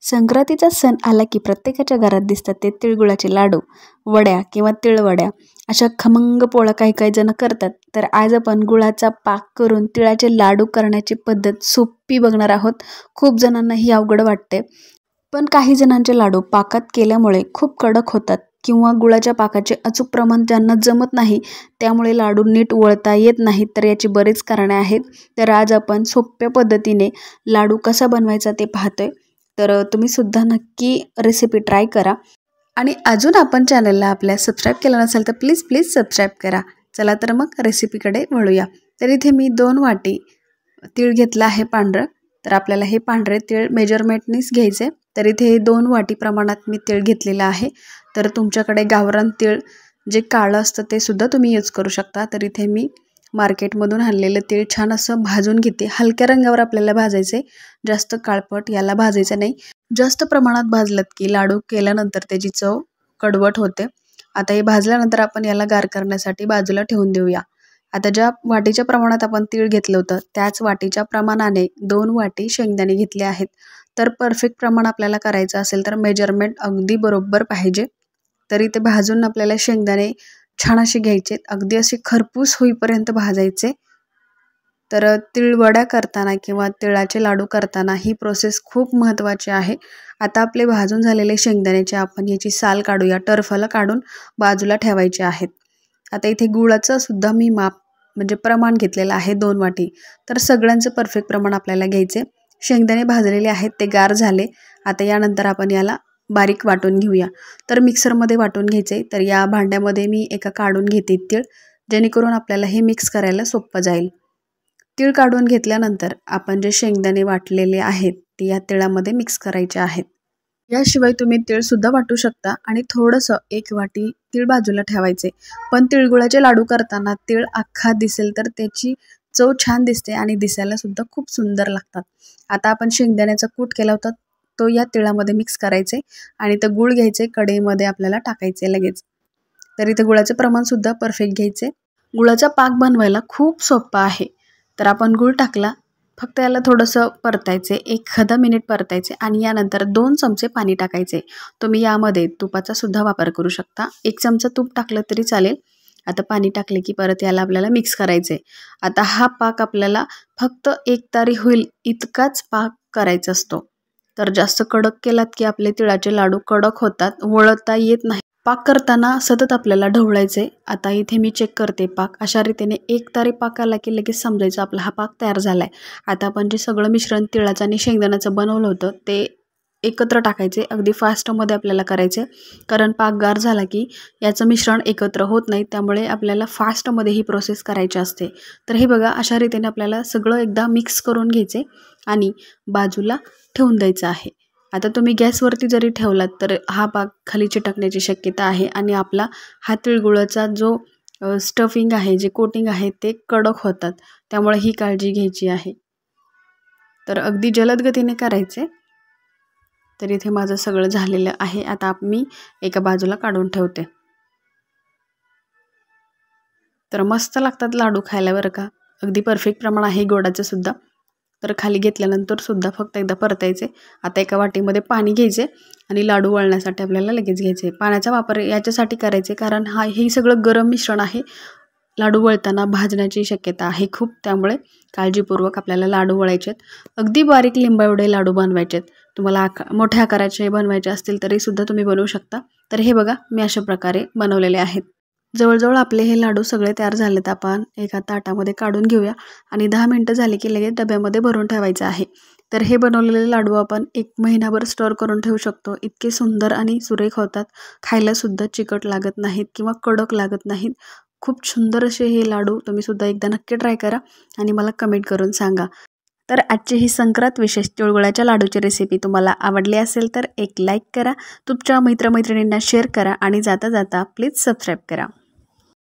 संक्रांतीचा सण आला की प्रत्येकाच्या घरात दिसतात ते तिळगुळाचे लाडू, वड्या किंवा तिळवड्या. अशा खमंग पोळ्या काही काही जण करतात. तर आज आपण गुळाचा पाक करून तिळाचे लाडू करण्याची पद्धत सोपी बघणार आहोत. खूप जणांना ही अवघड वाटते, पण काही जणांचे लाडू पाकात केल्यामुळे खूप कडक होतात किंवा गुळाच्या पाकाचे अचूक प्रमाण ज्यांना जमत नाही, त्यामुळे लाडू नीट वळता येत नाहीत. तर याची बरीच कारणे आहेत. तर आज आपण सोप्या पद्धतीने लाडू कसा बनवायचा ते पाहतोय. तर तुम्ही सुद्धा नक्की रेसिपी ट्राय करा. आणि अजून आपण चॅनलला आपल्या सबस्क्राईब केलं नसेल तर प्लीज सबस्क्राईब करा. चला तर मग रेसिपीकडे वळूया. तर इथे मी 2 वाटी तीळ घेतला आहे पांढरं. तर आपल्याला हे पांढरे तीळ मेजरमेंटनीच घ्यायचे. तर इथे 2 वाटी प्रमाणात मी तीळ घेतलेलं आहे. तर तुमच्याकडे गावरान तीळ जे काळं असतं ते सुद्धा तुम्ही यूज करू शकता. तर इथे मी मार्केटमधून आणलेलं तीळ छान असं भाजून घेते. हलक्या रंगावर आपल्याला भाजायचे, जास्त काळपट याला भाजायचं नाही. जास्त प्रमाणात भाजलं की लाडू केल्यानंतर त्याची चव कडवट होते. आता हे भाजल्यानंतर आपण याला गार करण्यासाठी बाजूला ठेवून देऊया. आता ज्या वाटीच्या प्रमाणात आपण तीळ घेतलं होतं त्याच वाटीच्या प्रमाणाने 2 वाटी शेंगदाणे घेतले आहेत. तर परफेक्ट प्रमाण आपल्याला करायचं असेल तर मेजरमेंट अगदी बरोबर पाहिजे. तरी ते भाजून आपल्याला शेंगदाणे छान असे घ्यायचे, अगदी असे खरपूस होईपर्यंत भाजायचे. तर तिळवड्या करताना किंवा तिळाचे लाडू करताना ही प्रोसेस खूप महत्त्वाची आहे. आता आपले भाजून झालेले शेंगदाण्याचे आपण याची साल काढूया, टरफलं काढून बाजूला ठेवायचे आहेत. आता इथे गुळाचं सुद्धा मी माप म्हणजे प्रमाण घेतलेलं आहे 2 वाटी. तर सगळ्यांचं परफेक्ट प्रमाण आपल्याला घ्यायचे. शेंगदाणे भाजलेले आहेत, ते गार झाले. आता यानंतर आपण याला बारीक वाटून घेऊया. तर मिक्सरमध्ये वाटून घ्यायचे. तर या भांड्यामध्ये मी एका काढून घेते तीळ, जेणेकरून आपल्याला हे मिक्स करायला सोपं जाईल. तीळ काढून घेतल्यानंतर आपण जे शेंगदाणे वाटलेले आहेत ते या तिळामध्ये मिक्स करायचे आहेत. याशिवाय तुम्ही तीळसुद्धा वाटू शकता आणि थोडंसं 1 वाटी तीळ बाजूला ठेवायचे. पण तिळगुळाचे लाडू करताना तीळ अख्खा दिसेल तर त्याची चव छान दिसते आणि दिसायला सुद्धा खूप सुंदर लागतात. आता आपण शेंगदाण्याचा कूट केला होता तो या तिळामध्ये मिक्स करायचे आणि ते गूळ घ्यायचे, कढईमध्ये आपल्याला टाकायचे लगेच. तर इथे गुळाचं प्रमाणसुद्धा परफेक्ट घ्यायचे. गुळाचा पाक बनवायला खूप सोपा आहे. तर आपण गूळ टाकला, फक्त याला थोडंसं परतायचे, 1 मिनिट परतायचे आणि यानंतर 2 चमचे पाणी टाकायचे. तुम्ही यामध्ये तुपाचा सुद्धा वापर करू शकता. 1 चमचा तूप टाकलं तरी चालेल. आता पाणी टाकले की परत याला आपल्याला मिक्स करायचे. आता हा पाक आपल्याला फक्त 1 तारी होईल इतकाच पाक करायचा असतो. तर जास्त कडक केलात की आपले तिळाचे लाडू कडक होतात, वळता येत नाही. पाक करताना सतत आपल्याला ढवळायचे. आता इथे मी चेक करते पाक. अशा रीतीने 1 तारी पाक आला की लगेच समजायचं आपला हा पाक तयार झाला आहे. आता आपण जे सगळं मिश्रण तिळाचं आणि शेंगदाण्याचं बनवलं होतं ते एकत्र टाकायचे. अगदी फास्टमध्ये आपल्याला करायचे, कारण पाक गार झाला की याचं मिश्रण एकत्र होत नाही. त्यामुळे आपल्याला फास्टमध्ये ही प्रोसेस करायची असते. तर हे बघा, अशा रीतीने आपल्याला सगळं एकदा मिक्स करून घ्यायचे आणि बाजूला ठेवून द्यायचं आहे. आता तुम्ही गॅसवरती जरी ठेवलात तर हा पाक खाली चिटकण्याची शक्यता आहे आणि आपला हा तिळगुळाचा जो स्टफिंग आहे, जे कोटिंग आहे ते कडक होतात. त्यामुळे ही काळजी घ्यायची आहे. तर अगदी जलद गतीने करायचे. तर इथे माझं सगळं झालेलं आहे. आता मी एका बाजूला काढून ठेवते. तर मस्त लागतात लाडू खायला बरं का. अगदी परफेक्ट प्रमाण आहे गोडाचं सुद्धा. तर खाली घेतल्यानंतर सुद्धा फक्त एकदा परतायचे. आता एका वाटीमध्ये पाणी घ्यायचे आणि लाडू वळण्यासाठी आपल्याला लगेच घ्यायचे. पाण्याचा वापर याच्यासाठी करायचे कारण हे सगळं गरम मिश्रण आहे. लाडू वळताना भाजण्याची शक्यता आहे खूप. त्यामुळे काळजीपूर्वक आपल्याला लाडू वळायचे आहेत. अगदी बारीक लिंबा एवढे लाडू बनवायचे आहेत. तुम्हाला मोठ्या आकाराचे बनवायचे असतील तरीसुद्धा तुम्ही बनवू शकता. तर हे बघा, मी अशा प्रकारे बनवलेले आहेत. जवळजवळ आपले हे लाडू सगळे तयार झालेत. आपण एका ताटामध्ये काढून घेऊया आणि 10 मिनटं झाली की लगेच डब्यामध्ये भरून ठेवायचं आहे. तर हे बनवलेले लाडू आपण 1 महिनाभर स्टोअर करून ठेवू शकतो. इतके सुंदर आणि सुरेख होतात. खायलासुद्धा चिकट लागत नाहीत किंवा कडक लागत नाहीत. खूप सुंदर असे हे लाडू तुम्ही सुद्धा एकदा नक्की ट्राय करा आणि मला कमेंट करून सांगा. तर आजची ही संक्रांत विशेष तिळगुळाच्या लाडूची रेसिपी तुम्हाला आवडली असेल तर एक लाईक करा, तुमच्या मित्रमैत्रिणींना शेअर करा आणि जाता जाता प्लीज सबस्क्राईब करा.